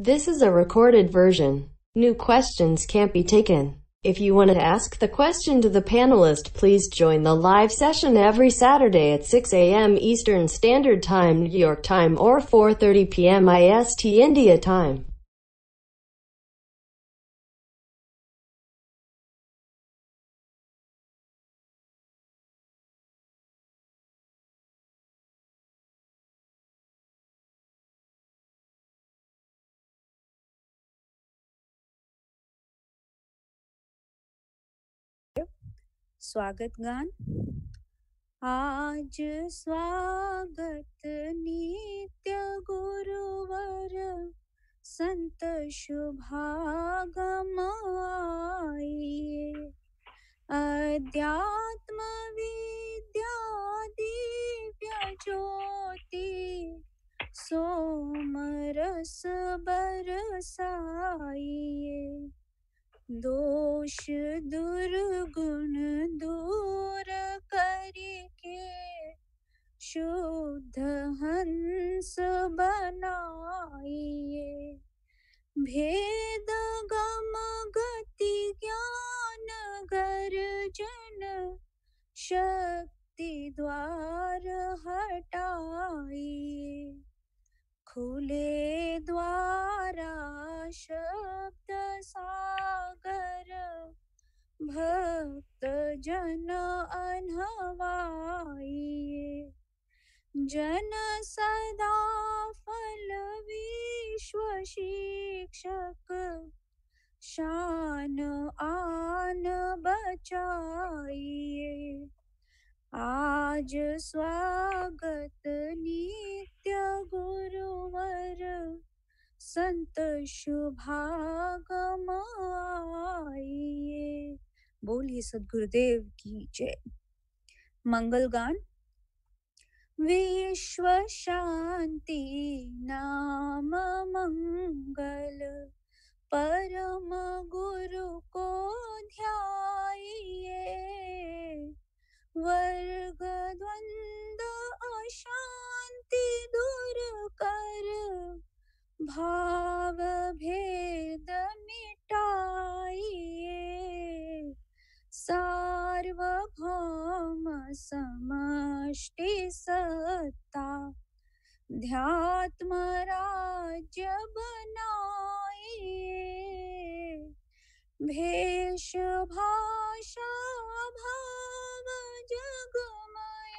This is a recorded version. New questions can't be taken. If you want to ask the question to the panelist, please join the live session every Saturday at 6 a.m. Eastern Standard Time, New York time, or 4:30 p.m. IST India time. स्वागत गान। आज स्वागत नित्य गुरुवर संत शुभागम आइए, अध्यात्म विद्या दिव्य ज्योति सोमरस बरसाइए, दोष दुर्गुण दूर करके शुद्ध हंस बनाइए, भेद गम गति ज्ञान गर्जन शक्ति द्वार हटाइए, खुले द्वारा शब्द सागर भक्त जन अनहवाइए, जन सदा फल विश्व शिक्षक शान आन बचाइए, आज स्वागत नित्य गुरुवर संत शुभागम आइए। बोलिए सद्गुरुदेव की जय। मंगल गान। विश्व शांति नाम मंगल, परम गुरु को ध्याइए, वर्ग द्वंद अशांति दूर कर भाव भेद मिटाइए, सार्वभौम समष्टि सत्ता ध्यात्म राज्य बनाइए, भेष भाषा भाव जगमय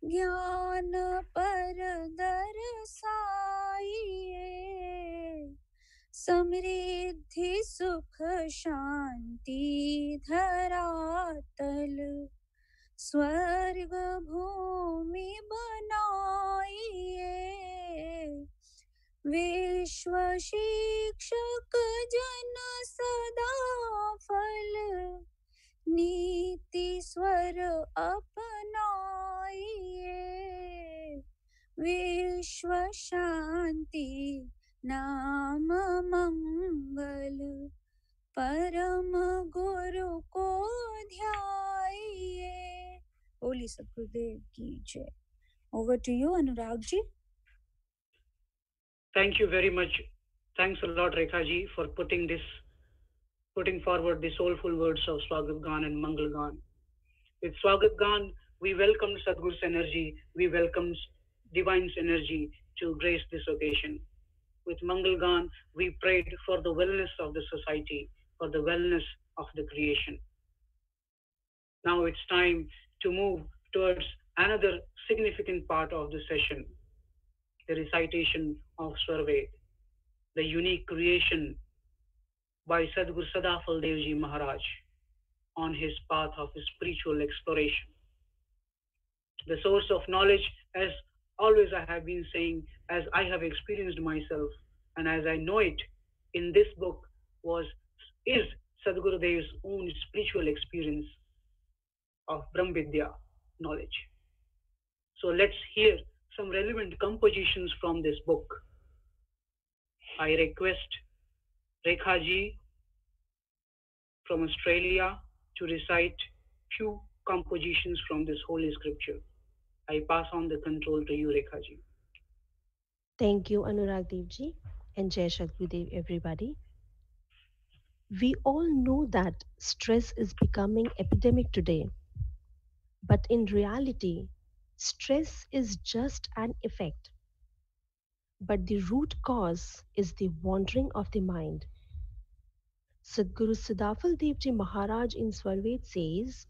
ज्ञान पर दरसाइए, समृद्धि सुख शांति धरातल स्वर्ग भूमि बनाइए, विश्व शिक्षक जन सदा फल नीति स्वर अपनाइए, विश्व शांति नाम मंगल, परम गुरु को ध्याइए। बोली सद्गुरुदेव की जय। Over to you, Anurag ji. Thank you very much. Thanks a lot, Rekha ji, for putting forward the soulful words of Swagat Gan and Mangal Gan. With Swagat Gan, we welcome Sadhguru's energy, we welcome Divine's energy to grace this occasion. With Mangal Gan, we prayed for the wellness of the society, for the wellness of the creation. Now it's time to move towards another significant part of the session, the recitation of Swarved, the unique creation by Sadhguru Sadafal Devji Maharaj on his path of spiritual exploration. The source of knowledge, as always I have been saying, as I have experienced myself and as I know it in this book, is Sadhguru Dev's own spiritual experience of Brahm Vidya knowledge. So let's hear some relevant compositions from this book. I request Rekha ji from Australia to recite few compositions from this holy scripture. I pass on the control to you, Rekha ji. Thank you, Anurag Dev ji. and Jai Shakgudev, everybody. We all know that stress is becoming epidemic today, but in reality, stress is just an effect, but the root cause is the wandering of the mind. Sadguru Siddhafal Devji Maharaj in Swarved says,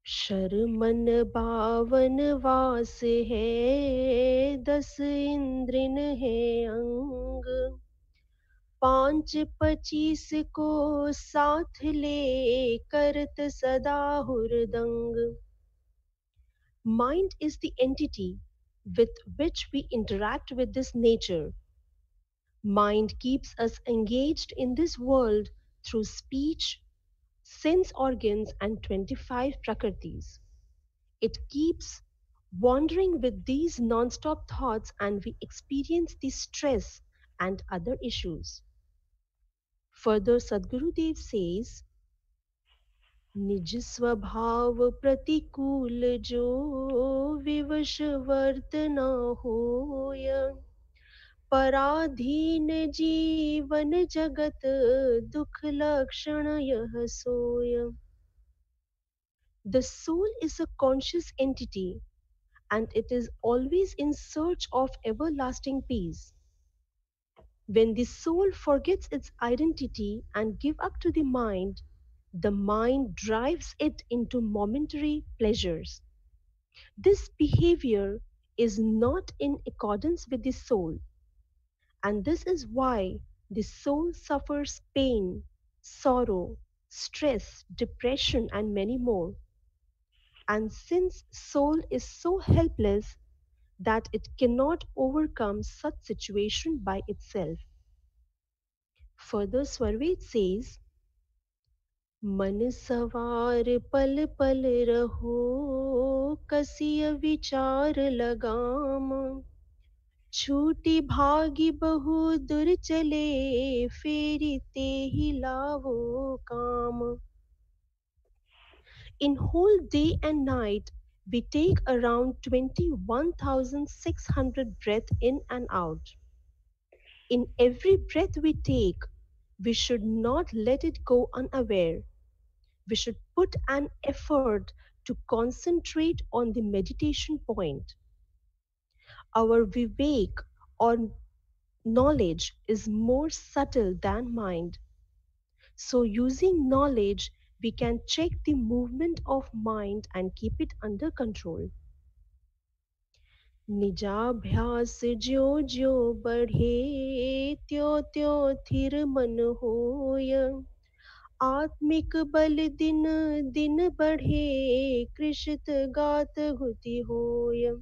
Sharman बावन वास है दस इंद्रिन है अंग पांच पचीस को साथ ले करत सदा हुरदंग. Mind is the entity with which we interact with this nature. Mind keeps us engaged in this world through speech, sense organs, and 25 prakritis. It keeps wandering with these non-stop thoughts and we experience the stress and other issues. Further, Sadhgurudev says, निज स्वभाव प्रतिकूल जो विवश वर्त न होय पराधीन जीवन जगत दुख लक्षण यह सोय. The soul is a conscious entity and it is always in search of everlasting peace. When the soul forgets its identity and gives up to the mind drives it into momentary pleasures. This behavior is not in accordance with the soul, and this is why the soul suffers pain, sorrow, stress, depression, and many more. And since soul is so helpless that it cannot overcome such situation by itself. Further, Swarved says, मन सवार पल पल रहो कसिय विचार लगाम छूटी भागी बहु दूर चले फेरी ते ही लावो काम. In whole day and night, we take around 21,600 breaths in and out. In every breath we take, we should not let it go unaware. We should put an effort to concentrate on the meditation point. Our vivek or knowledge is more subtle than mind. So, using knowledge, we can check the movement of mind and keep it under control. निजाभ्यास ज्यो ज्यो बढ़े त्यो त्यो थिर मन होय आत्मिक बल दिन दिन बढ़े कृषित गात गुति होय.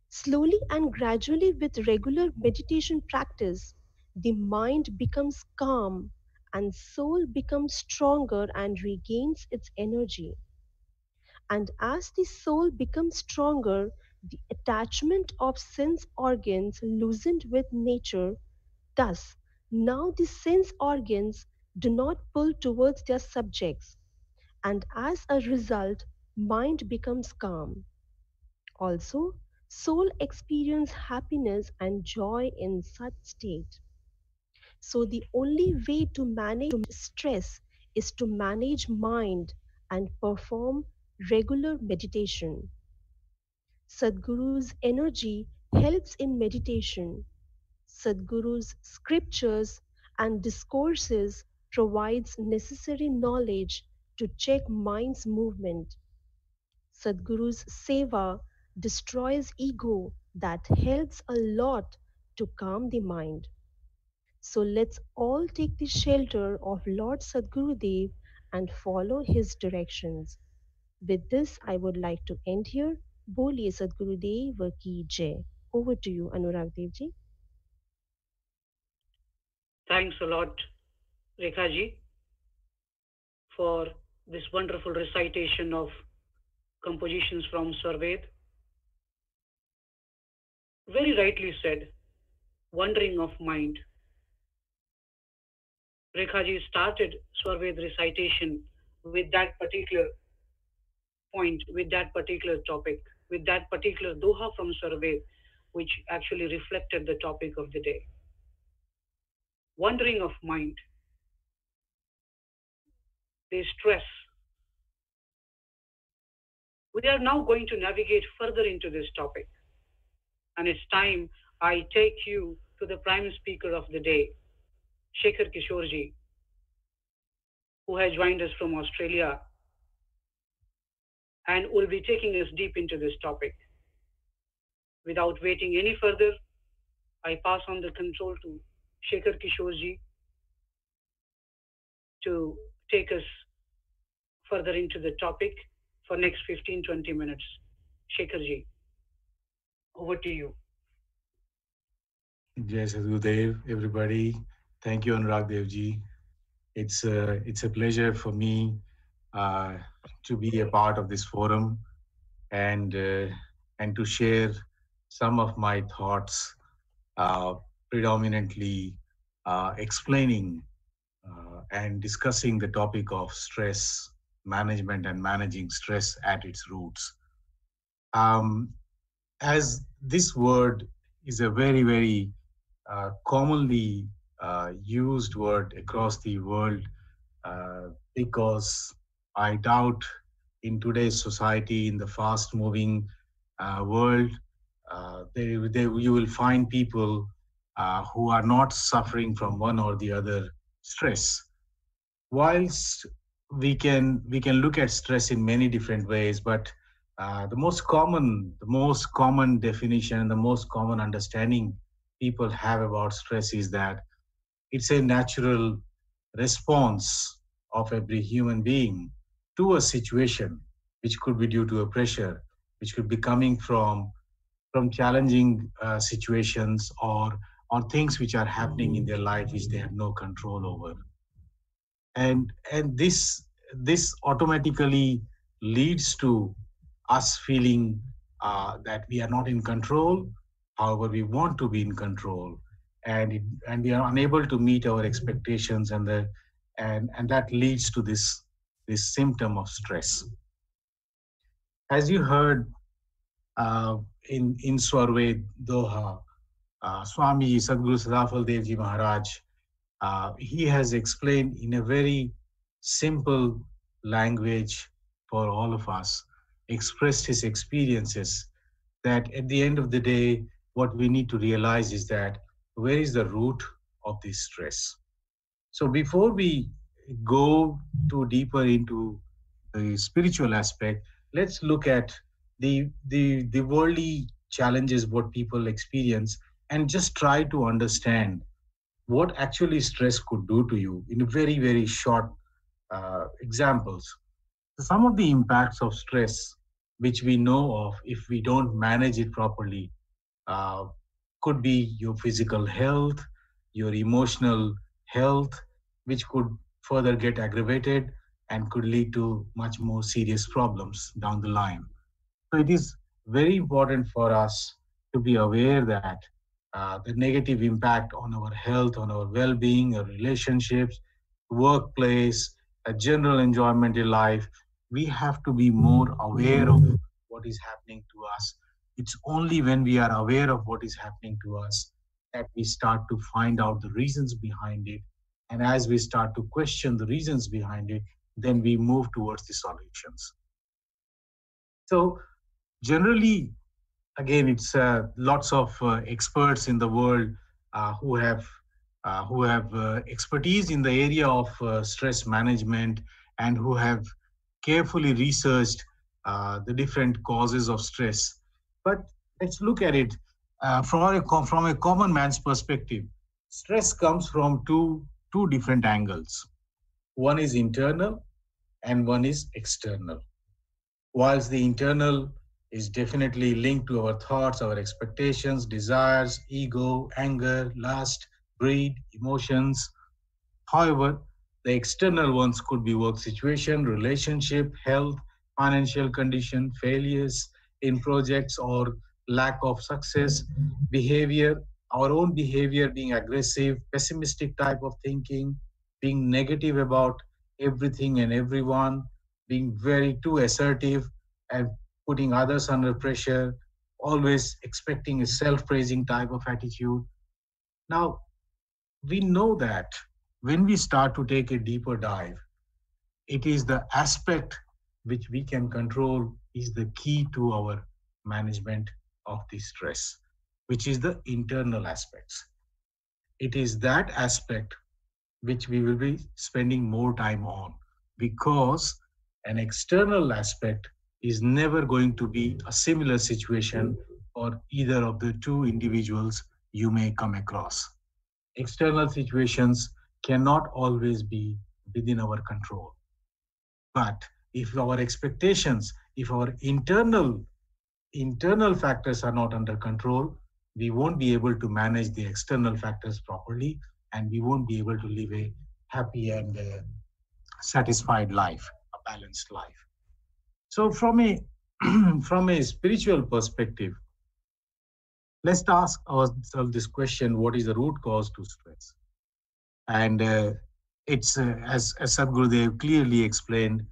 Slowly and gradually, with regular meditation practice, the mind becomes calm and soul becomes stronger and regains its energy. And as the soul becomes stronger, the attachment of sense organs loosened with nature. Thus, now the sense organs do not pull towards their subjects, and as a result, mind becomes calm. Also, soul experience happiness and joy in such state. So the only way to manage stress is to manage mind and perform regular meditation. Sadhguru's energy helps in meditation. Sadhguru's scriptures and discourses provides necessary knowledge to check mind's movement. Sadhguru's seva destroys ego that helps a lot to calm the mind. So let's all take the shelter of Lord Sadhgurudev and follow his directions. With this, I would like to end here. Boliye Sadhgurudev ki jai. Over to you, Anurag Devji. Thanks a lot, Rekha ji, for this wonderful recitation of compositions from Sarved. Very rightly said, wandering of mind. Rekha ji started Sarved recitation with that particular point, with that particular topic, with that particular doha from Sarved. which actually reflected the topic of the day, wandering of mind, the stress. We are now going to navigate further into this topic, and it's time I take you to the prime speaker of the day, Shekhar Kishorji, who has joined us from Australia and will be taking us deep into this topic. Without waiting any further, I pass on the control to Shekhar Kishorji to take us further into the topic for next 15-20 minutes. Shekharji, over to you. Jai Sadhudev, everybody. Thank you, Anurag Devji. It's a pleasure for me uh, to be a part of this forum and uh, and to share some of my thoughts, uh, predominantly explaining and discussing the topic of stress management and managing stress at its roots. Um, as this word is a very commonly used word across the world, because I doubt in today's society, in the fast moving world, you will find people who are not suffering from one or the other stress. Whilst we can look at stress in many different ways, but the most common definition, the most common understanding people have about stress is that it's a natural response of every human being to a situation, which could be due to a pressure, which could be coming from challenging situations, or things which are happening in their life which they have no control over. And this automatically leads to us feeling that we are not in control. However, we want to be in control, and we are unable to meet our expectations, and that leads to this symptom of stress. As you heard in Swarved Doha, Swami Sadguru Sadafal Devji Maharaj, he has explained in a very simple language for all of us, expressed his experiences, that at the end of the day, what we need to realize is that where is the root of this stress? So before we go too deeper into the spiritual aspect, let's look at the worldly challenges what people experience, and just try to understand what actually stress could do to you in very short examples. Some of the impacts of stress, which we know of if we don't manage it properly, uh, could be your physical health, your emotional health, which could further get aggravated and could lead to much more serious problems down the line. So it is very important for us to be aware that the negative impact on our health, on our well-being, our relationships, workplace, a general enjoyment in life, we have to be more aware of what is happening to us. It's only when we are aware of what is happening to us that we start to find out the reasons behind it. And as we start to question the reasons behind it, then we move towards the solutions. So generally, again, it's lots of experts in the world who have expertise in the area of stress management, and who have carefully researched the different causes of stress. But let's look at it from a common man's perspective. Stress comes from two different angles. One is internal, and one is external. Whilst the internal is definitely linked to our thoughts, our expectations, desires, ego, anger, lust, greed, emotions. However, the external ones could be work situation, relationship, health, financial condition, failures in projects, or lack of success, behavior, our own behavior being aggressive, pessimistic type of thinking, being negative about everything and everyone, being very too assertive and putting others under pressure, always expecting a self-praising type of attitude. Now, we know that when we start to take a deeper dive, it is the aspect which we can control is the key to our management of the stress, which is the internal aspects. It is that aspect which we will be spending more time on, because an external aspect is never going to be a similar situation for either of the two individuals you may come across. External situations cannot always be within our control. But if our expectations, if our internal factors are not under control, we won't be able to manage the external factors properly, and we won't be able to live a happy and satisfied life, a balanced life. So, from a from a spiritual perspective, let's ask ourselves this question: what is the root cause to stress? And it's as Sadhgurudev clearly explained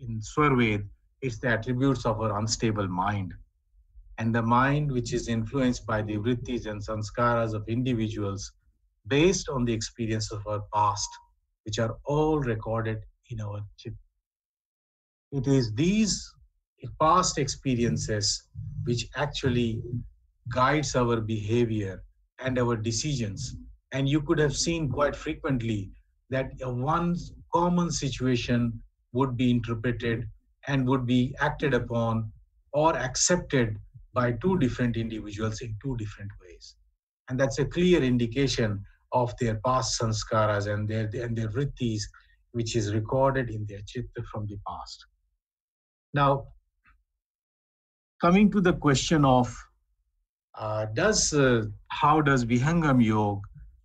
in Swarved, it's the attributes of our unstable mind. And the mind, which is influenced by the vrittis and sanskaras of individuals based on the experience of our past, which are all recorded in our chit. It is these past experiences which actually guides our behavior and our decisions. And you could have seen quite frequently that one common situation would be interpreted and would be acted upon or accepted by two different individuals in two different ways. And that's a clear indication of their past sanskaras and their vrittis, which is recorded in their chitta from the past. Now, coming to the question of does how does Vihangam Yoga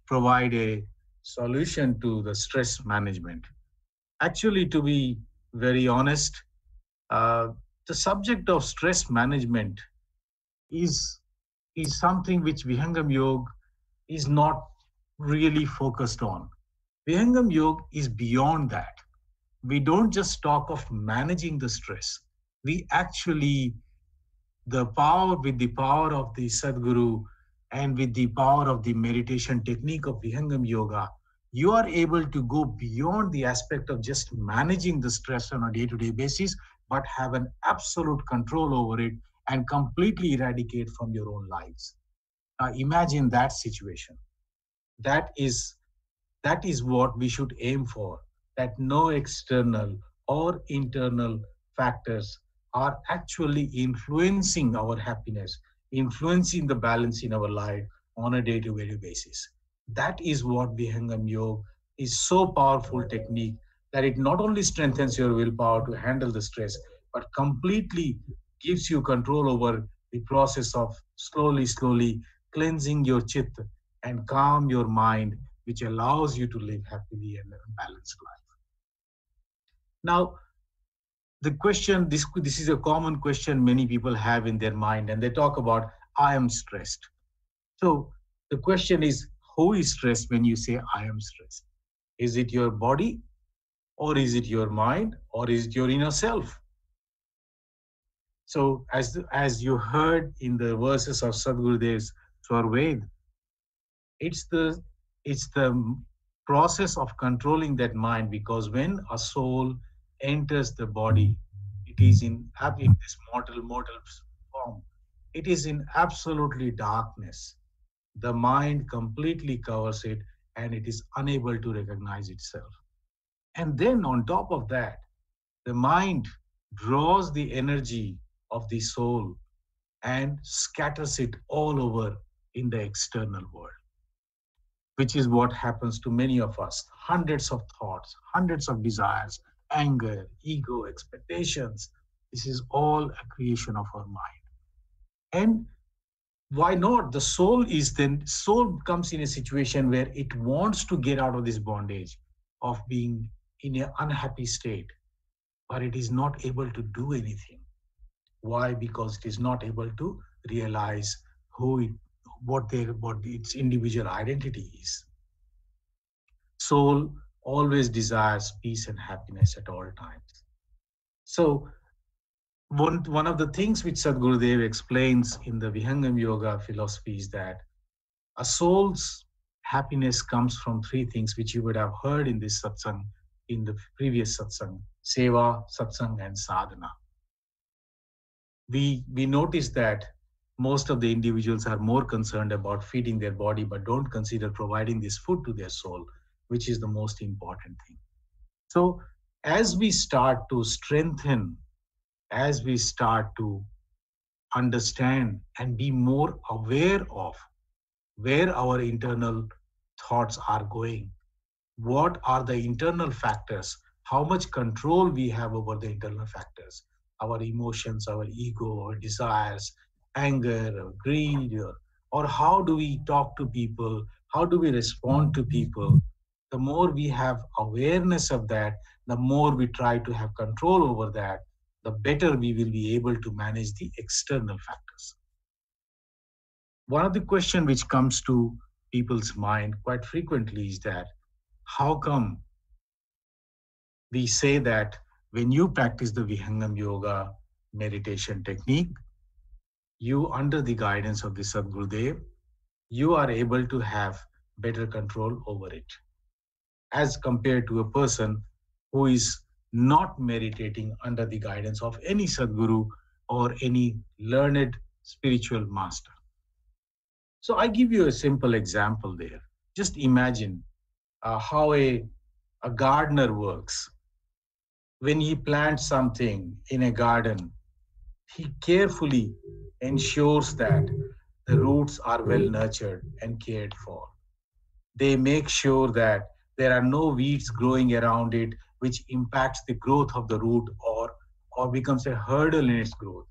provide a solution to the stress management? Actually, to be very honest, uh, the subject of stress management is is something which Vihangam Yoga is not really focused on. Vihangam Yoga is beyond that. We don't just talk of managing the stress. We actually with the power of the Sadguru and with the power of the meditation technique of Vihangam Yoga, you are able to go beyond the aspect of just managing the stress on a day to day basis, but have an absolute control over it and completely eradicate from your own lives. Now, imagine that situation. That is that is what we should aim for, that no external or internal factors are actually influencing our happiness, influencing the balance in our life on a day-to-day basis. That is what Vihangam Yoga is so powerful technique that it not only strengthens your willpower to handle the stress, but completely gives you control over the process of slowly cleansing your chitta and calm your mind, which allows you to live happily and a balanced life. Now, the question this is a common question many people have in their mind, and they talk about I am stressed. So the question is, who is stressed when you say I am stressed? Is it your body, or is it your mind, or is it your inner self? So as you heard in the verses of Sadgurudev's Swarved, it's the it's the process of controlling that mind, because when a soul enters the body, it is in this mortal form, it is in absolutely darkness. The mind completely covers it, and it is unable to recognize itself. And then on top of that, the mind draws the energy of the soul and scatters it all over in the external world, which is what happens to many of us. Hundreds of thoughts, hundreds of desires, anger, ego, expectations. This is all a creation of our mind. And why not? Soul comes in a situation where it wants to get out of this bondage of being in an unhappy state, but it is not able to do anything. Why? Because it is not able to realize who it, what its individual identity is. Soul always desires peace and happiness at all times. So One of the things which Sadhgurudev explains in the Vihangam Yoga philosophy is that a soul's happiness comes from three things which you would have heard in this satsang, in the previous satsang: seva, satsang, and sadhana. We notice that most of the individuals are more concerned about feeding their body but don't consider providing this food to their soul, which is the most important thing. So as we start to strengthen, as we start to understand and be more aware of where our internal thoughts are going, what are the internal factors, how much control we have over the internal factors, our emotions, our ego, our desires, anger, or greed, or how do we talk to people, how do we respond to people. The more we have awareness of that, the more we try to have control over that, the better we will be able to manage the external factors. One of the questions which comes to people's mind quite frequently is that how come we say that when you practice the Vihangam Yoga meditation technique, you, under the guidance of the Sadgurudev, you are able to have better control over it as compared to a person who is not meditating under the guidance of any Sadguru or any learned spiritual master. So I give you a simple example there. Just imagine how a gardener works. When he plants something in a garden, he carefully ensures that the roots are well nurtured and cared for. They make sure that there are no weeds growing around it which impacts the growth of the root or becomes a hurdle in its growth.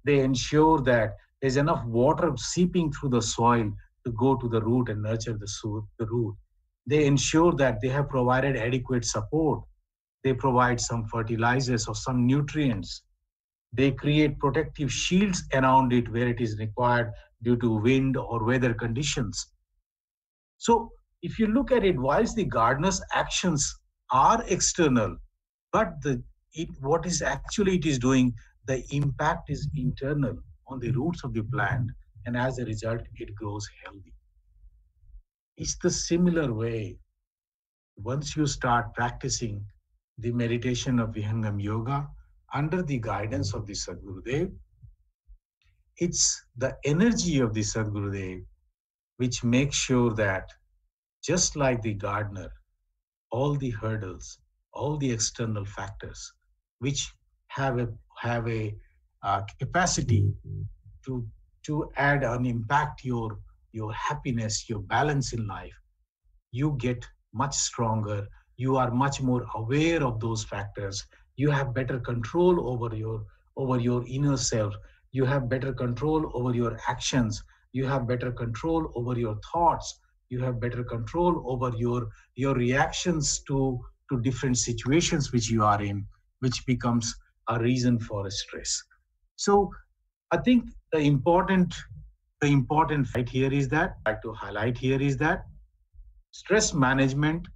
They ensure that there's enough water seeping through the soil to go to the root and nurture the root. They ensure that they have provided adequate support. They provide some fertilizers or some nutrients. They create protective shields around it where it is required due to wind or weather conditions. So if you look at it, whilst the gardener's actions are external, but what is actually it is doing, the impact is internal on the roots of the plant, and as a result, it grows healthy. It's the similar way. Once you start practicing the meditation of Vihangam Yoga under the guidance of the Sadgurudev, it's the energy of the Sadgurudev which makes sure that, just like the gardener, all the hurdles, all the external factors which have a capacity to add and impact your happiness, your balance in life, you get much stronger. You are much more aware of those factors. You have better control over your inner self. You have better control over your actions. You have better control over your thoughts. You have better control over your reactions to different situations which you are in, which becomes a reason for stress. So I think the important fact here is that I'd like to highlight here is that stress management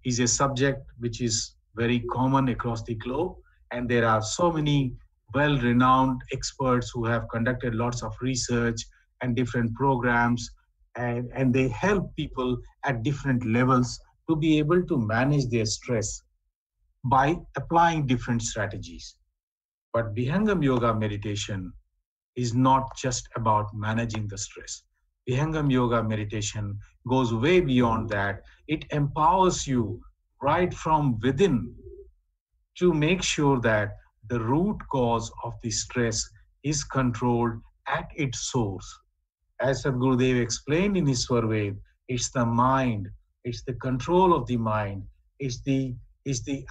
is a subject which is very common across the globe, and there are so many well-renowned experts who have conducted lots of research and different programs, and they help people at different levels to be able to manage their stress by applying different strategies. But Vihangam Yoga meditation is not just about managing the stress. Vihangam Yoga meditation goes way beyond that. It empowers you right from within to make sure that the root cause of the stress is controlled at its source. As Sadhgurudev explained in his Swarved, it's the mind, it's the control of the mind, it's the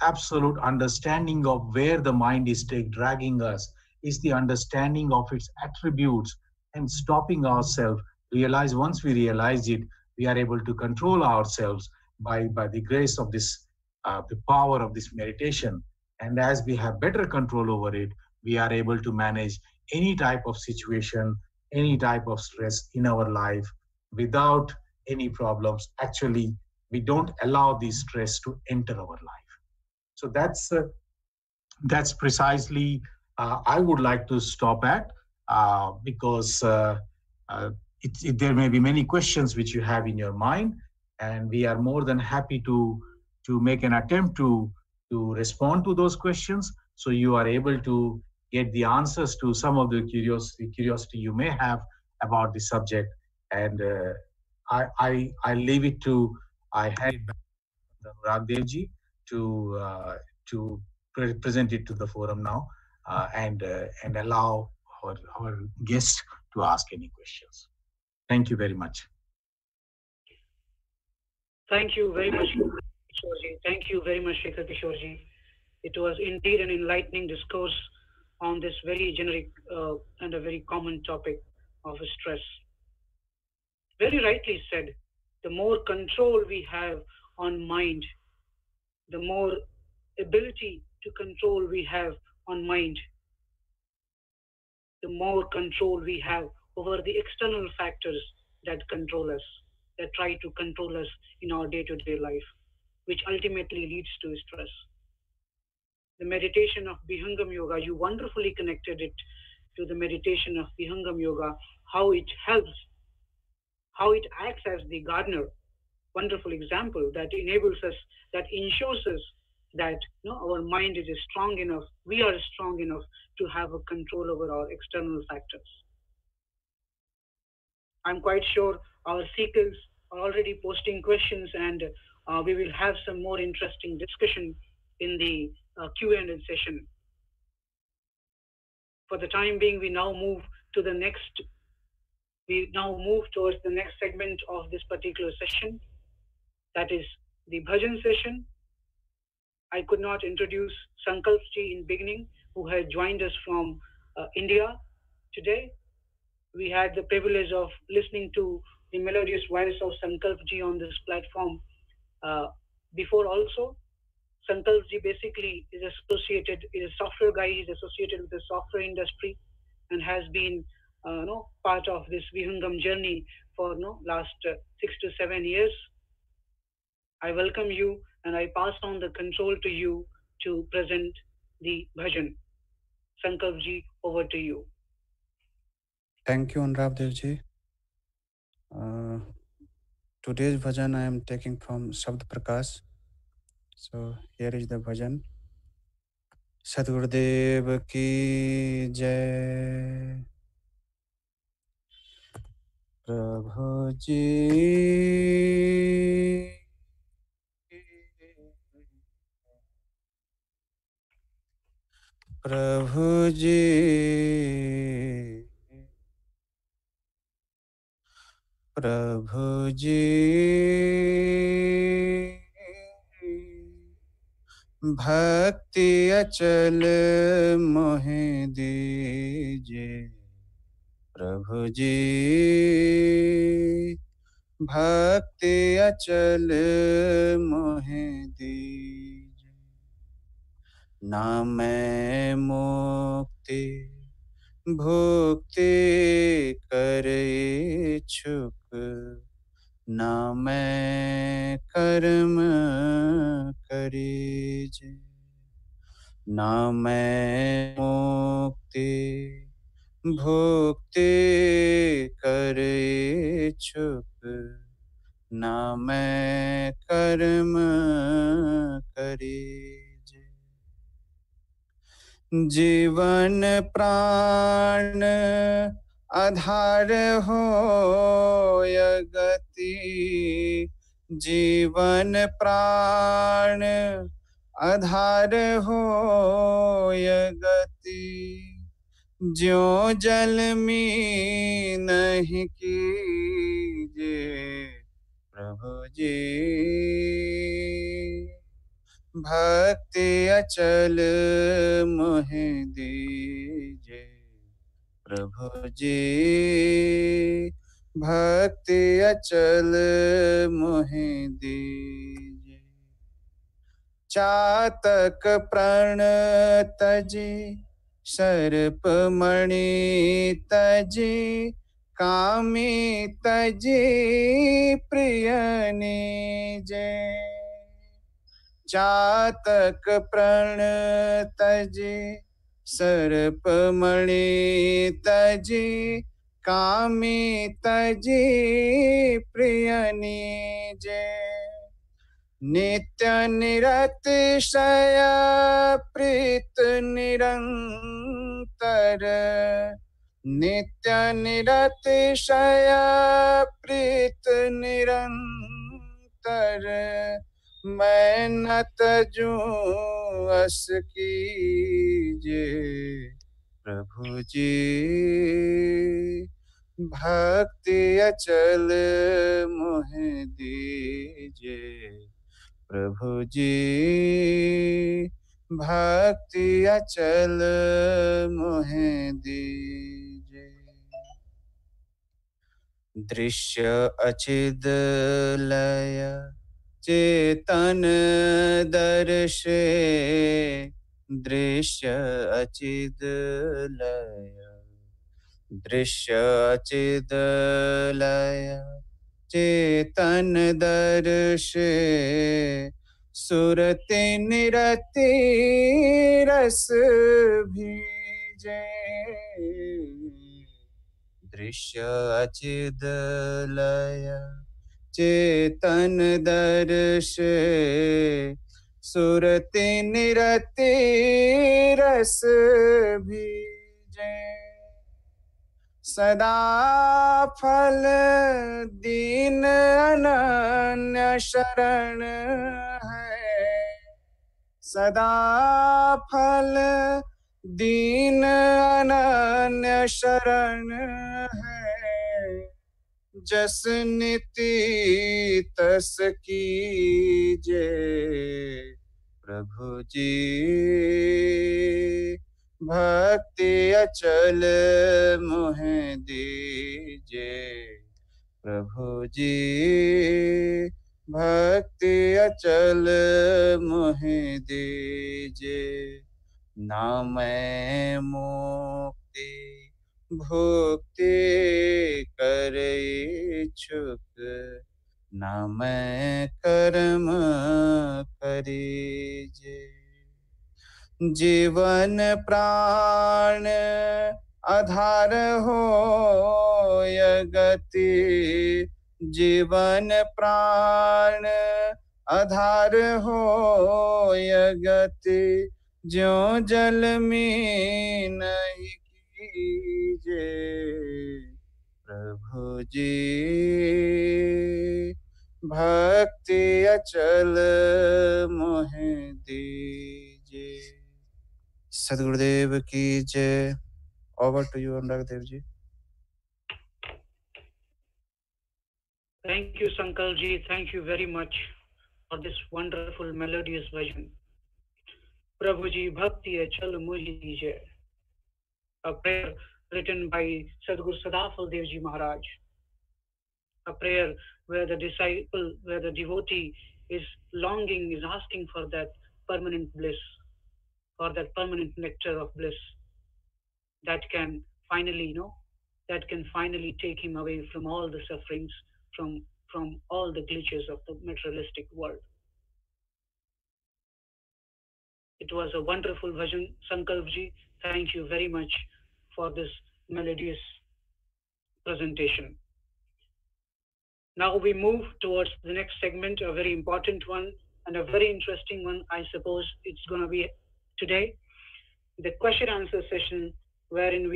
absolute understanding of where the mind is dragging us, is the understanding of its attributes and stopping ourselves. Once we realize it, we are able to control ourselves by the grace of this, the power of this meditation. And as we have better control over it, we are able to manage any type of situation, any type of stress in our life without any problems. Actually, we don't allow this stress to enter our life. So that's precisely I would like to stop at, because there may be many questions which you have in your mind, and we are more than happy to make an attempt to respond to those questions, so you are able to get the answers to some of the curiosity you may have about the subject. And I leave it to I hand it back to Anurag Devji to present it to the forum now, and allow our guests to ask any questions. Thank you very much. Thank you very much, Kishorji. Thank you very much, Shekhar Kishorji. It was indeed an enlightening discourse on this very generic and a very common topic of stress. Very rightly said, the more control we have on mind, the more ability to control we have on mind, the more control we have over the external factors that control us, that try to control us in our day-to-day life, which ultimately leads to stress. The meditation of Vihangam Yoga, you wonderfully connected it to the meditation of Vihangam Yoga, how it helps, how it acts as the gardener. Wonderful example that enables us, that ensures us that our mind is strong enough, we are strong enough to have a control over our external factors. I'm quite sure our seekers are already posting questions, and we will have some more interesting discussion in the Q&A session. For the time being, we now move towards the next segment of this particular session, that is the bhajan session. I could not introduce Sankalpji in beginning, who had joined us from India today. We had the privilege of listening to the melodious voice of Sankalpji on this platform before also. Sankalpji basically is a software guy, he's associated with the software industry and has been part of this Vihangam journey for last 6 to 7 years. I welcome you and I pass on the control to you to present the bhajan. Sankalpji, over to you. Thank you, Anurag Devji. Today's bhajan I am taking from Shabd Prakash. So here is the bhajan. Sadgurudev ki jai. Prabhu ji. Prabhu ji. Prabhu ji. Bhakti achal mohe dije. Prabhu ji. Bhakti achal mohe dije. Na main mukti bhukti kar ichhuk, na main karm karije. Na main mukti bhukti kar ichhuk, na main karm karije. जीवन प्राण आधार हो गति, जीवन प्राण आधार हो गति, ज्यों जल में नहीं कीजे प्रभु जी। भक्ति अचल मोहे दीजे प्रभु जी। भक्ति अचल मोहे दीजे। चातक प्रण तजी सर्प मणि तजी, कामी तजी प्रिय नीजे। चातक प्रण तजी सर्पमणि तजी कामी तजी प्रियनी जे नित्य निरतिशय प्रीत निरंतर नित्य निरतिशय प्रीत निरंतर मैं न तजूं अस कीजे प्रभु जी भक्ति अचल मोहि दीजे प्रभु जी भक्ति अचल मोहि दीजे दृश्य अचिद लय चेतन दर्शे दृश्य अचिद लय दृश्य अचिद लय चेतन दर्शे सुरति निरति रस भीजे दृश्य अचिद लय चेतन दर्शे सुरति निरति रस भीजे सदा फल दीन अनन्य शरण है सदा फल दीन अनन्य शरण है जस नीति तस कीजे प्रभु जी भक्ति अचल मोहि दीजे प्रभु जी भक्ति अचल मोहि दीजे ना मैं मुक्ति भुक्ति कर इच्छुक ना मैं कर्म करीजे जीवन प्राण आधार हो गति जीवन प्राण आधार हो गति ज्यों जल में नहीं कीजे प्रभु जी भक्ति अचल मोहि दीजे सदगुरुदेव की जय over to you Anurag Dev ji Thank you, Sankalji. Thank you very much for this wonderful melodious version. Prabhuji Bhakti Achal Mohi Dije. A prayer written by Sadguru Sadafal Devji Maharaj. A prayer where the disciple, where the devotee is longing, is asking for that permanent bliss, for that permanent nectar of bliss that can finally, that can finally take him away from all the sufferings, from all the glitches of the materialistic world. It was a wonderful version, Sankalpji. Thank you very much for this melodious presentation. Now we move towards the next segment, a very important one and a very interesting one. I suppose it's going to be today, the question answer session, wherein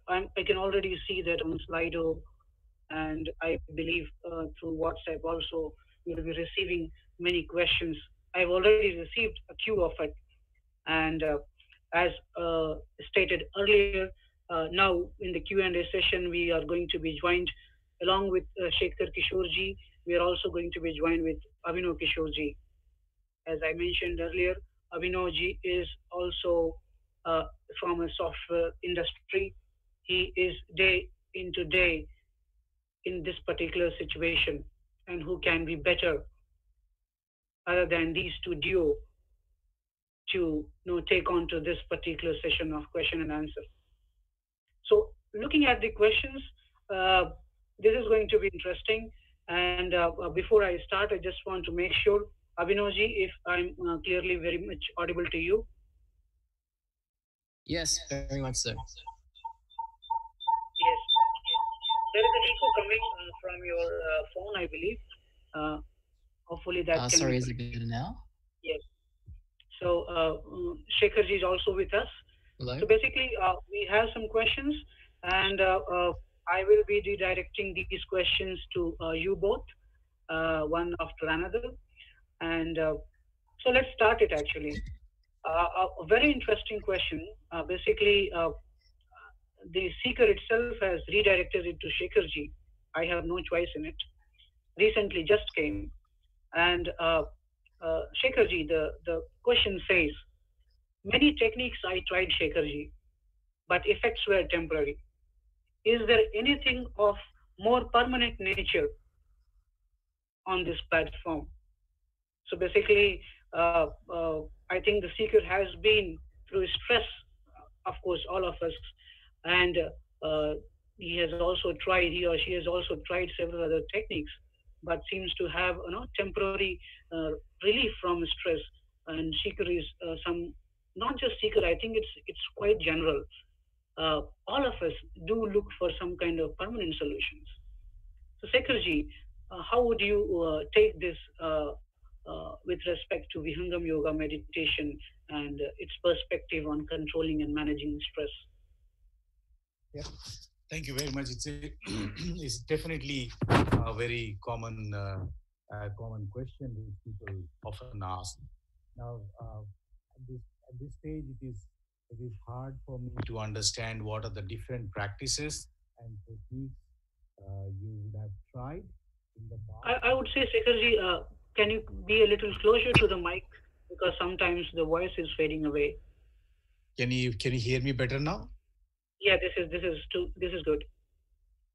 I can already see that on Slido, and I believe through WhatsApp also, you'll be receiving many questions. I've already received a queue of it. And as stated earlier, now in the Q&A session, we are going to be joined along with Shekhar Kishor ji. We are also going to be joined with Abhinav Kishor ji. As I mentioned earlier, Abhinav ji is also from a software industry. He is day into day in this particular situation, and who can be better other than these two duo to take on to this particular session of question and answer. So looking at the questions, this is going to be interesting. And before I start, I just want to make sure, Abhinavji, if I'm clearly very much audible to you. Yes, very much so. Yes. There is an echo coming from your phone, I believe. Uh, Hopefully that can be Sorry, is it corrected. better now? Yes. So Shekharji is also with us. Hello? So basically, we have some questions, and I will be redirecting these questions to you both, one after another. And so let's start it actually. A very interesting question. Basically, the seeker itself has redirected it to Shekharji. I have no choice in it. Recently, just came. And Shekharji, the question says, many techniques I tried, Shekharji, but effects were temporary. Is there anything of more permanent nature on this platform? So basically, I think the seeker has been through stress, of course, all of us, and he has also tried, he or she has also tried several other techniques, but seems to have temporary relief from stress. And seeker is some, not just seeker. I think it's quite general. All of us do look for some kind of permanent solutions. So, Sekharji, how would you take this with respect to Vihangam Yoga meditation and its perspective on controlling and managing stress? Yeah. Thank you very much. It's definitely a very common question which people often ask. Now, at this stage, it is hard for me to understand what are the different practices and techniques you would have tried in the past. I would say, Sekharji, can you be a little closer to the mic because sometimes the voice is fading away. Can you hear me better now? Yeah, this is good.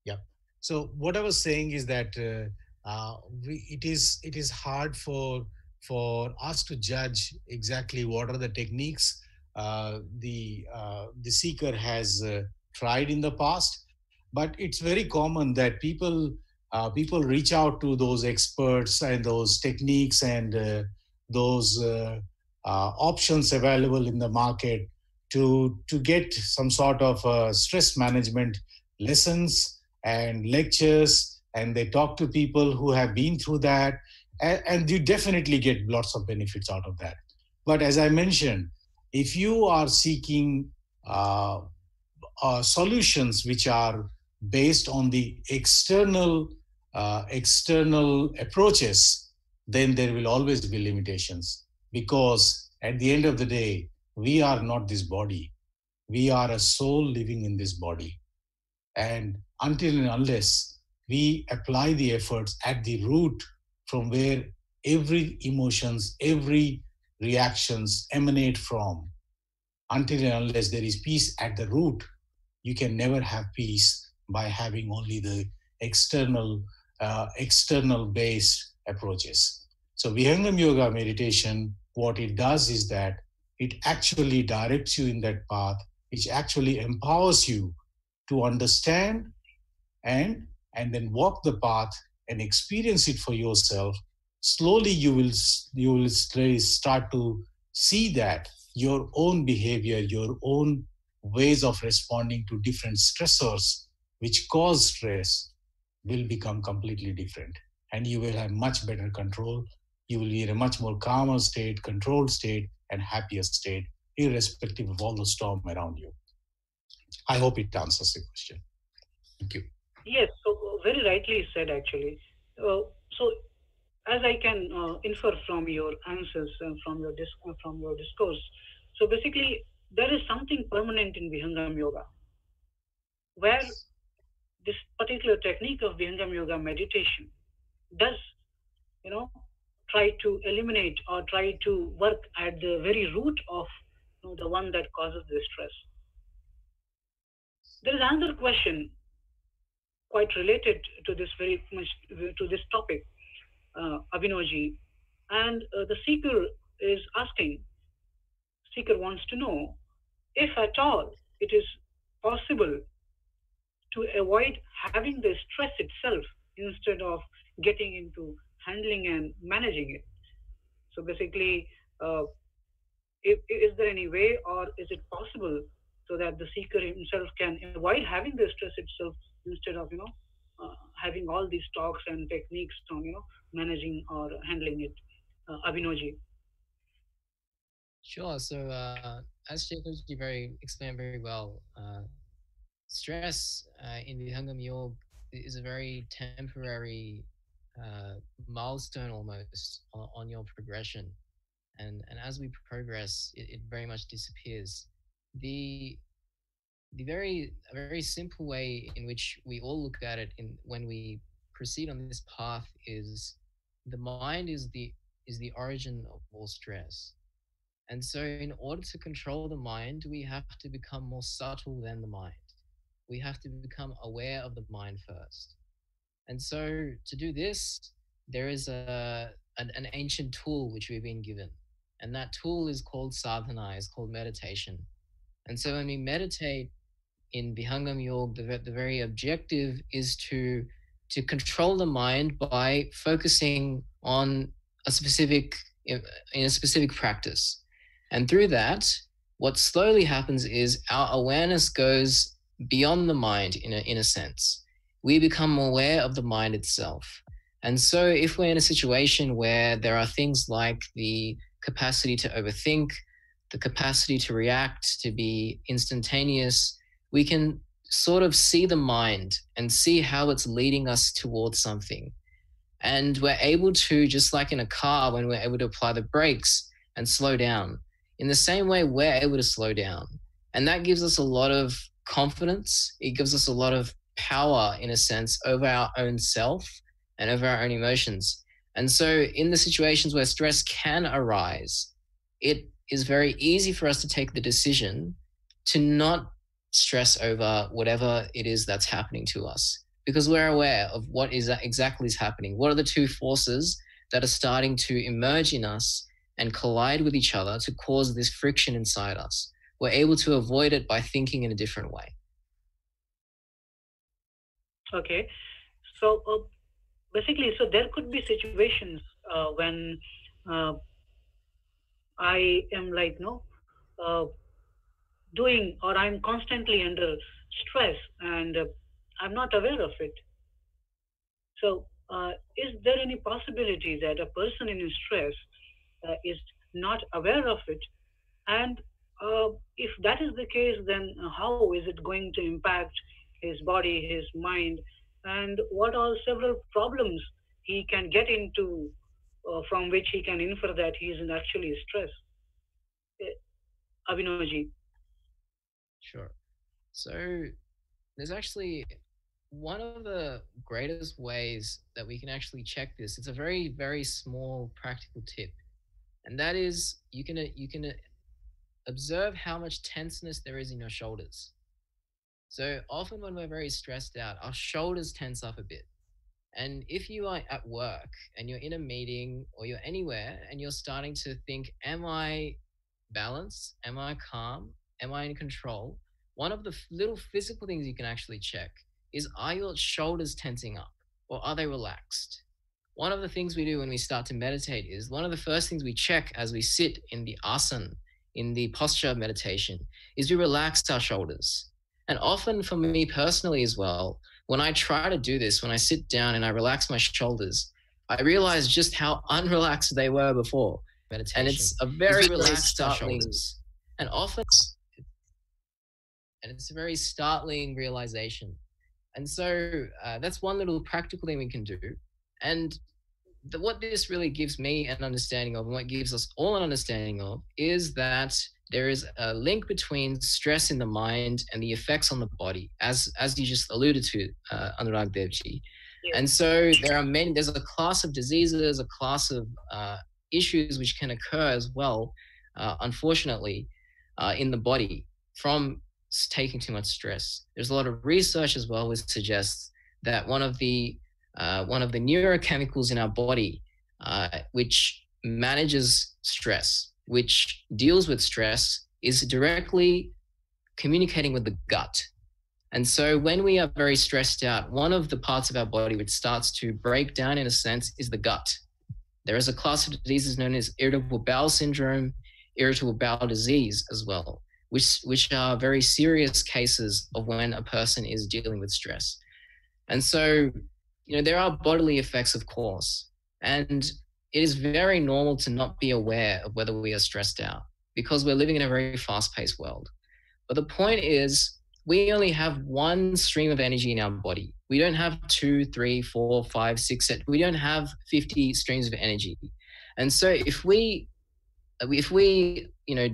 Yeah. So what I was saying is that it is hard for us to judge exactly what are the techniques the seeker has tried in the past, but it's very common that people reach out to those experts and those techniques and those options available in the market to get some sort of stress management lessons and lectures, and they talk to people who have been through that, and you definitely get lots of benefits out of that. But as I mentioned, if you are seeking uh, solutions which are based on the external approaches, then there will always be limitations, because at the end of the day, we are not this body. We are a soul living in this body, and until and unless we apply the efforts at the root from where every emotions, every reactions emanate from, until and unless there is peace at the root, you can never have peace by having only the external based approaches. So Vihangam Yoga meditation, what it does is that it actually directs you in that path, which actually empowers you to understand and then walk the path and experience it for yourself. Slowly you will start to see that your own behavior, your own ways of responding to different stressors which cause stress will become completely different, and you will have much better control. You will be in a much more calmer state, controlled state, and happier state, irrespective of all the storm around you. I hope it answers the question. Thank you. Yes, so very rightly said actually. So as I can infer from your answers and from your discourse, so basically there is something permanent in Vihangam Yoga, where this particular technique of Vihangam Yoga meditation does, you know, try to eliminate or try to work at the very root of the one that causes the stress. There is another question quite related to this very much to this topic, Abhinavji, and the seeker is asking. Seeker wants to know if at all it is possible to avoid having the stress itself instead of getting into handling and managing it. So basically, is there any way, or is it possible so that the seeker himself can avoid having the stress itself, instead of having all these talks and techniques on managing or handling it. Abhinavji. Sure. So, as Shekhar explained very well, stress in Vihangam Yoga is a very temporary milestone almost on your progression, and as we progress, it very much disappears. The a very simple way in which we all look at it when we proceed on this path is the mind is the origin of all stress. And so in order to control the mind, we have to become more subtle than the mind. We have to become aware of the mind first. And so to do this, there is an ancient tool which we've been given. And that tool is called sadhana, is called meditation. And so when we meditate in Vihangam Yoga, the very objective is to control the mind by focusing on a specific in a specific practice. And through that, what slowly happens is our awareness goes beyond the mind in a sense. We become aware of the mind itself. And so if we're in a situation where there are things like the capacity to overthink, the capacity to react, to be instantaneous, we can sort of see the mind and see how it's leading us towards something. And we're able to, just like in a car, when we're able to apply the brakes and slow down, in the same way, we're able to slow down. And that gives us a lot of confidence. It gives us a lot of power, in a sense, over our own self and over our own emotions. And so in the situations where stress can arise, it is very easy for us to take the decision to not stress over whatever it is that's happening to us, because we're aware of what is exactly is happening. What are the two forces that are starting to emerge in us and collide with each other to cause this friction inside us? We're able to avoid it by thinking in a different way. Okay, so basically, so there could be situations when I am like doing, or I'm constantly under stress and I'm not aware of it. So is there any possibility that a person in stress is not aware of it? And if that is the case, then how is it going to impact his body, his mind, and what are several problems he can get into from which he can infer that he is actually stressed? Abhinavji. Sure. So there's actually one of the greatest ways that we can actually check this. It's a very, very small practical tip. And that is you can observe how much tenseness there is in your shoulders. So often when we're very stressed out, our shoulders tense up a bit. And if you are at work and you're in a meeting or you're anywhere and you're starting to think, am I balanced? Am I calm? Am I in control? One of the little physical things you can actually check is, are your shoulders tensing up or are they relaxed? One of the things we do when we start to meditate is one of the first things we check as we sit in the asana, in the posture of meditation, is we relax our shoulders. And often for me personally as well, when I try to do this, when I sit down and I relax my shoulders, I realize just how unrelaxed they were before meditation. And it's a very relaxed shoulders. And often, and it's a very startling realization. And so that's one little practical thing we can do. And what this really gives me an understanding of, and what gives us all an understanding of, is that there is a link between stress in the mind and the effects on the body, as you just alluded to, Anurag Devji. Yeah. And so there's a class of diseases, a class of issues which can occur as well, unfortunately, in the body from taking too much stress. There's a lot of research as well which suggests that one of the neurochemicals in our body which manages stress, which deals with stress, is directly communicating with the gut. And so when we are very stressed out, one of the parts of our body which starts to break down in a sense is the gut. There is a class of diseases known as irritable bowel syndrome, irritable bowel disease as well, which are very serious cases of when a person is dealing with stress. And so, there are bodily effects, of course, and it is very normal to not be aware of whether we are stressed out because we're living in a very fast-paced world. But the point is, we only have one stream of energy in our body. We don't have 2, 3, 4, 5, 6, 7. We don't have 50 streams of energy. And so if we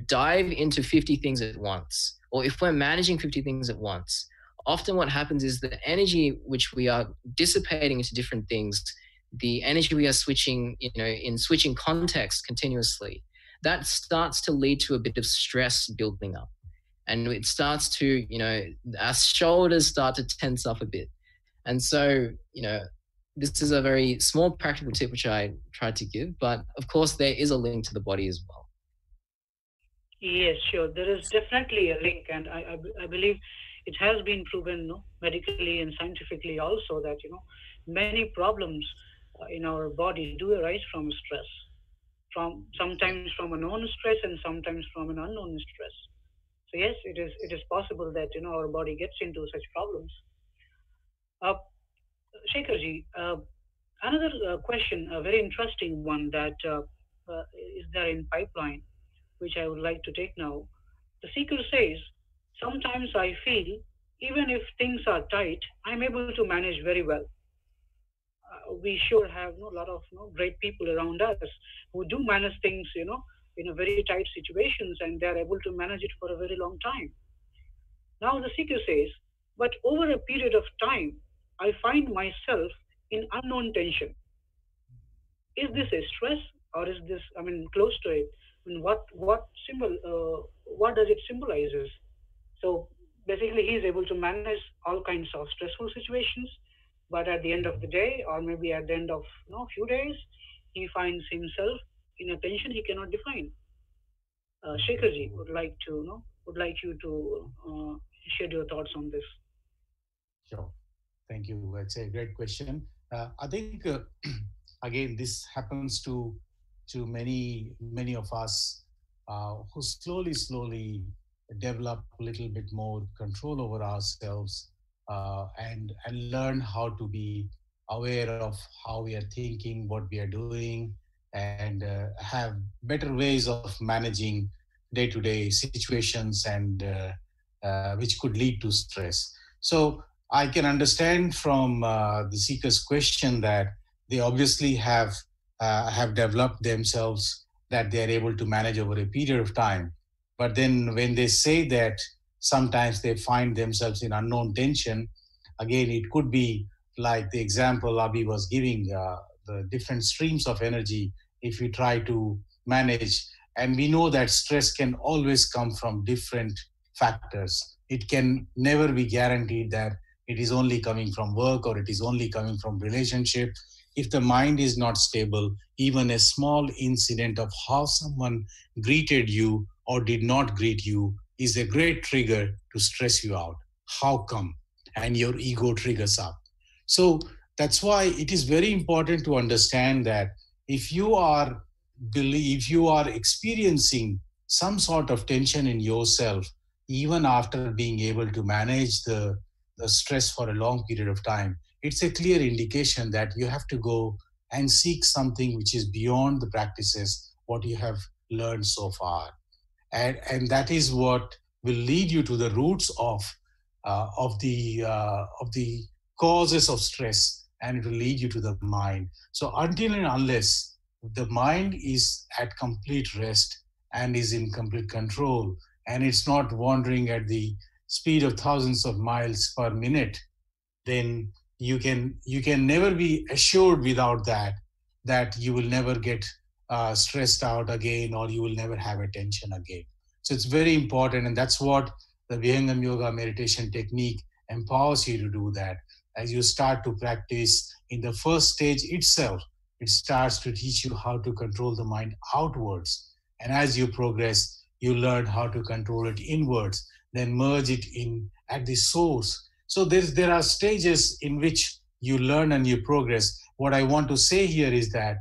dive into 50 things at once, or if we're managing 50 things at once, often what happens is the energy which we are dissipating into different things, the energy we are switching, in switching context continuously, that starts to lead to a bit of stress building up. And it starts to, our shoulders start to tense up a bit. And so, this is a very small practical tip which I tried to give, but of course there is a link to the body as well. Yes, sure. There is definitely a link, and I believe it has been proven, medically and scientifically also that many problems in our body do arise from stress, sometimes from a known stress and sometimes from an unknown stress. So yes, it is possible that our body gets into such problems. Uh, Shekharji, another question, a very interesting one that is there in pipeline, which I would like to take now. The seeker says, sometimes I feel even if things are tight, I'm able to manage very well. We sure have a lot of great people around us who do manage things, in a very tight situations, and they're able to manage it for a very long time. Now the seeker says, but over a period of time, I find myself in unknown tension. Is this a stress or is this, close to it? What does it symbolizes? So basically, he's able to manage all kinds of stressful situations, but at the end of the day, or maybe at the end of few days, he finds himself in a tension he cannot define. Shekharji would like you to share your thoughts on this. Sure. Thank you. It's a great question. I think again this happens to many of us who slowly develop a little bit more control over ourselves and learn how to be aware of how we are thinking, what we are doing, and have better ways of managing day-to-day situations and which could lead to stress. So I can understand from the seeker's question that they obviously have developed themselves that they are able to manage over a period of time. But then when they say that sometimes they find themselves in unknown tension, again, it could be like the example Abhi was giving, the different streams of energy if we try to manage. And we know that stress can always come from different factors. It can never be guaranteed that it is only coming from work or it is only coming from relationship. If the mind is not stable, even a small incident of how someone greeted you or did not greet you is a great trigger to stress you out. How come? And your ego triggers up. So that's why it is very important to understand that if you are experiencing some sort of tension in yourself, even after being able to manage the stress for a long period of time, it's a clear indication that you have to go and seek something which is beyond the practices what you have learned so far, and that is what will lead you to the roots of the causes of stress, and it will lead you to the mind. So until and unless the mind is at complete rest and is in complete control, and it's not wandering at the speed of thousands of miles per minute, then you can never be assured without that you will never get stressed out again, or you will never have a tension again. So it's very important, and that's what the Vihangam Yoga meditation technique empowers you to do. That as you start to practice in the first stage itself, it starts to teach you how to control the mind outwards, and as you progress, you learn how to control it inwards, then merge it in at the source. So there are stages in which you learn and you progress. What I want to say here is that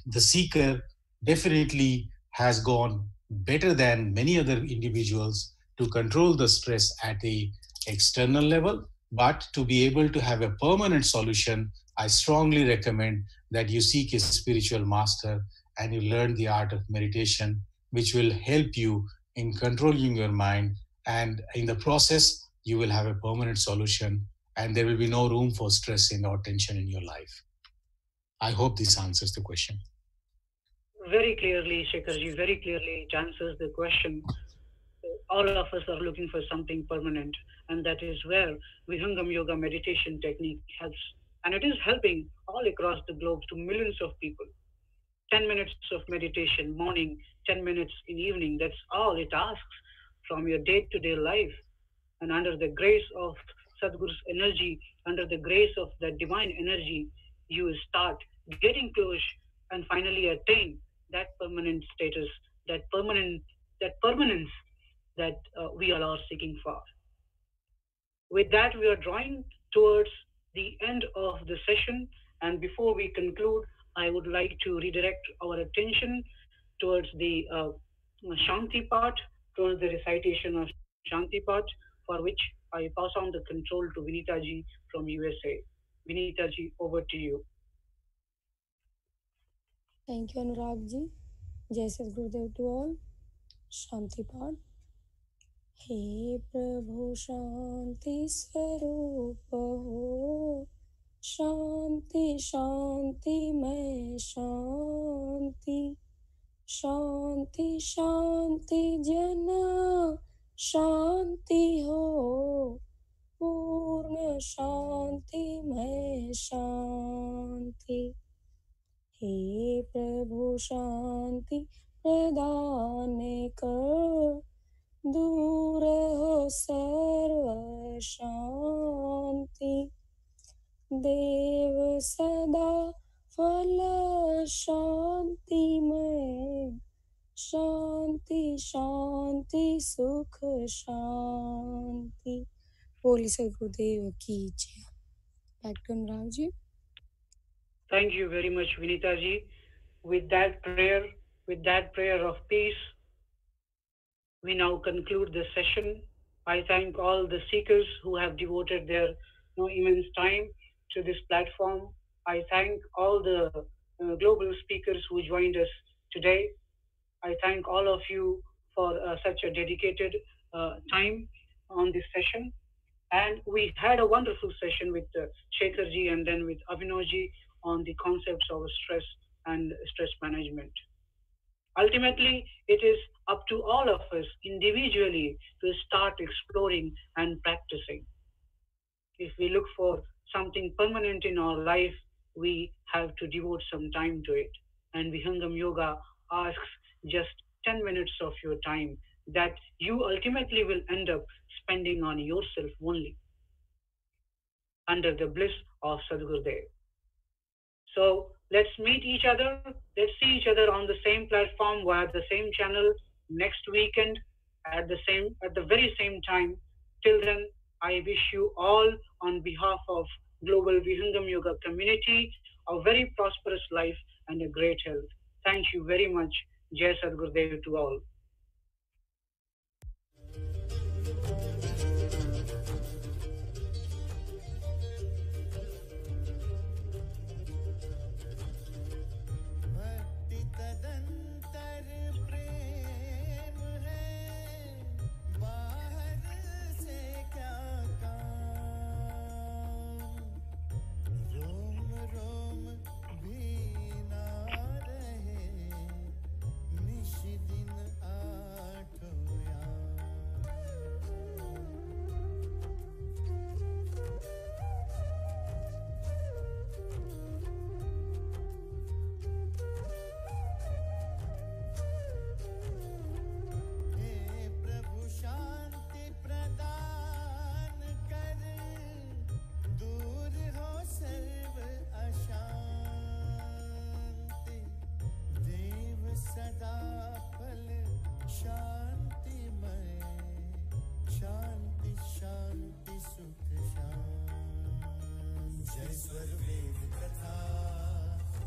the seeker definitely has gone better than many other individuals to control the stress at the external level. But to be able to have a permanent solution, I strongly recommend that you seek a spiritual master and you learn the art of meditation, which will help you in controlling your mind. And in the process, you will have a permanent solution and there will be no room for stress or tension in your life. I hope this answers the question. Very clearly, Shekharji, very clearly it answers the question. All of us are looking for something permanent, and that is where Vihangam Yoga meditation technique helps. And it is helping all across the globe to millions of people. 10 minutes of meditation morning, 10 minutes in evening, that's all it asks from your day to day life. And under the grace of Sadhguru's energy, under the grace of the divine energy, you will start getting close and finally attain that permanent status, that permanence that we all are seeking for. With that, we are drawing towards the end of the session. And before we conclude, I would like to redirect our attention towards the Shanti part, towards the recitation of Shanti part, for which I pass on the control to Vinita ji from USA. Vinita ji, over to you. Thank you, Anurag ji. Jai Sat Gurudev to all. Shanti Part. हे प्रभु शांति स्वरूप हो, शांति शांति में शांति, शांति शांति जन शांति हो, पूर्ण शांति में शांति। हे प्रभु शांति प्रदान कर, दूर हो सर्व शांति, देव सदा फल शांति में, शांति शांति सुख शांति। बोली सदगुरुदेव की जय। Back to Anurag ji. Thank you very much, Vinita ji. With that prayer of peace, we now conclude this session. I thank all the seekers who have devoted their immense time to this platform. I thank all the global speakers who joined us today. I thank all of you for such a dedicated time on this session. And we had a wonderful session with Shekhar ji and then with Abhinav ji on the concepts of stress and stress management. Ultimately, it is up to all of us individually to start exploring and practicing. If we look for something permanent in our life, we have to devote some time to it. And Vihangam Yoga asks just 10 minutes of your time that you ultimately will end up spending on yourself only under the bliss of Sadhgurudev. So let's meet each other. Let's see each other on the same platform via the same channel next weekend at the very same time. Till then, I wish you all on behalf of Global Vihangam Yoga community a very prosperous life and a great health. Thank you very much. Jai Sadhgurudev to all.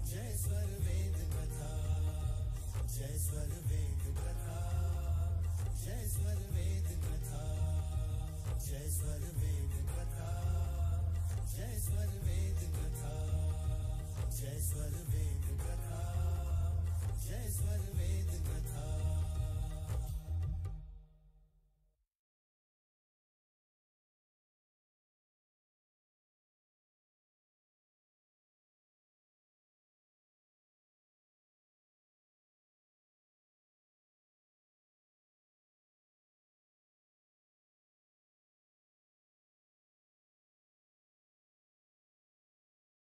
जय स्वर वेद कथा, जय स्वर वेद कथा, जय स्वर वेद कथा।